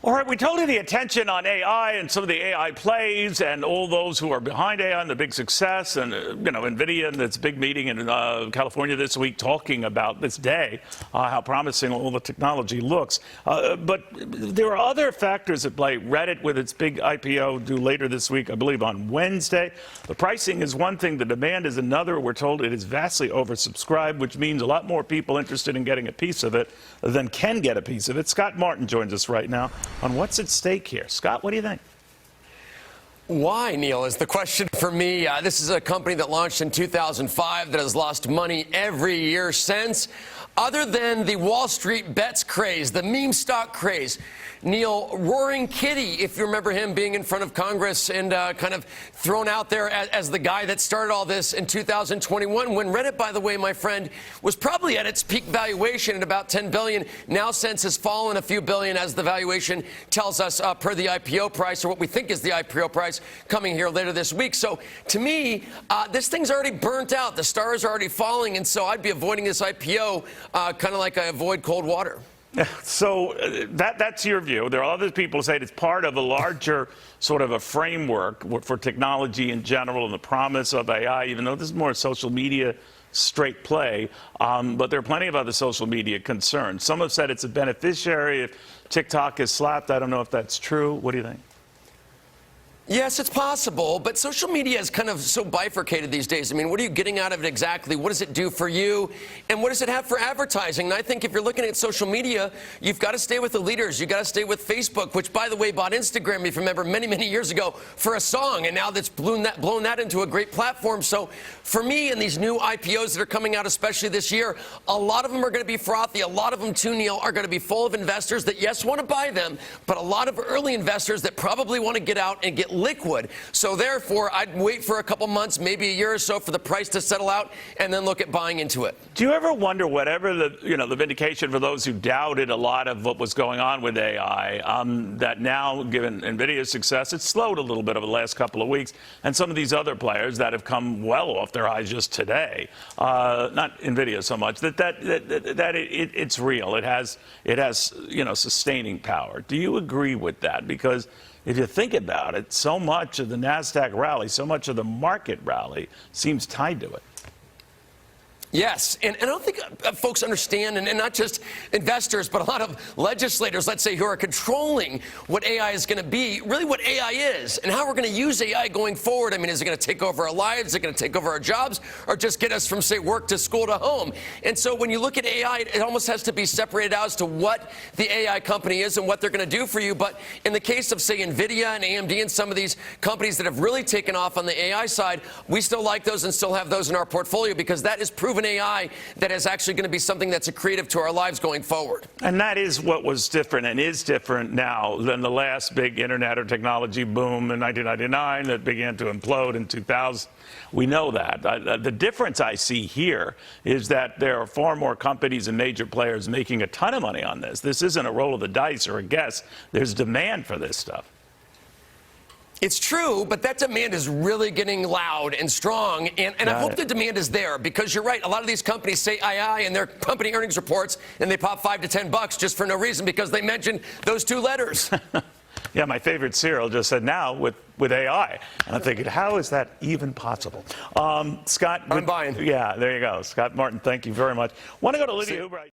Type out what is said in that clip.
All right, we told you the attention on AI and some of the AI plays and all those who are behind AI and the big success and, NVIDIA and this big meeting in California this week talking about this day, how promising all the technology looks. But there are other factors at play. Reddit with its big IPO due later this week, I believe on Wednesday. The pricing is one thing, the demand is another. We're told it is vastly oversubscribed, which means a lot more people interested in getting a piece of it than can get a piece of it. Scott Martin joins us right now on what's at stake here. Scott, what do you think? Why, Neil, is the question for me. This is a company that launched in 2005 that has lost money every year since. Other than the Wall Street bets craze, the meme stock craze, Neil, Roaring Kitty, if you remember him being in front of Congress and kind of thrown out there as the guy that started all this in 2021, when Reddit, by the way, my friend, was probably at its peak valuation at about $10 billion, now since has fallen a few billion as the valuation tells us per the IPO price, or what we think is the IPO price coming here later this week. So to me, this thing's already burnt out. The stars are already falling, and so I'd be avoiding this IPO kind of like I avoid cold water. So that's your view. There are other people who say it's part of a larger sort of a framework for technology in general and the promise of AI, even though this is more social media straight play. But there are plenty of other social media concerns. Some have said it's a beneficiary if TikTok is slapped. I don't know if that's true. What do you think? Yes, it's possible, but social media is kind of so bifurcated these days. I mean, what are you getting out of it exactly? What does it do for you? And what does it have for advertising? And I think if you're looking at social media, you've got to stay with the leaders. You've got to stay with Facebook, which, by the way, bought Instagram, if you remember, many, many years ago for a song, and now that's blown that into a great platform. So for me, and these new IPOs that are coming out, especially this year, a lot of them are going to be frothy. A lot of them, too, Neil, are going to be full of investors that, yes, want to buy them, but a lot of early investors that probably want to get out and get liquid. So therefore, I'd wait for a couple months, maybe a year or so, for the price to settle out, and then look at buying into it. Do you ever wonder, whatever the vindication for those who doubted a lot of what was going on with AI, that now, given NVIDIA's success, it's slowed a little bit over the last couple of weeks, and some of these other players that have come well off their highs just today, not NVIDIA so much, it's real. It has sustaining power. Do you agree with that? Because if you think about it, so much of the NASDAQ rally, so much of the market rally seems tied to it. Yes, and I don't think folks understand, and not just investors, but a lot of legislators, let's say, who are controlling what AI is going to be, really what AI is, and how we're going to use AI going forward. I mean, is it going to take over our lives? Is it going to take over our jobs? Or just get us from, say, work to school to home? And so when you look at AI, it almost has to be separated out as to what the AI company is and what they're going to do for you. But in the case of, say, NVIDIA and AMD and some of these companies that have really taken off on the AI side, we still like those and still have those in our portfolio because that is proven AI that is actually going to be something that's accretive to our lives going forward. And that is what was different and is different now than the last big internet or technology boom in 1999 that began to implode in 2000. We know that. The difference I see here is that there are far more companies and major players making a ton of money on this. This isn't a roll of the dice or a guess. There's demand for this stuff. It's true, but that demand is really getting loud and strong, and I hope the demand is there because you're right. A lot of these companies say AI in their company earnings reports, and they pop $5 to $10 just for no reason because they mentioned those two letters. Yeah, my favorite cereal just said now with AI, and I'm thinking, how is that even possible? Scott, I'm buying. Yeah, there you go. Scott Martin, thank you very much. Want to go to Lydia Huber.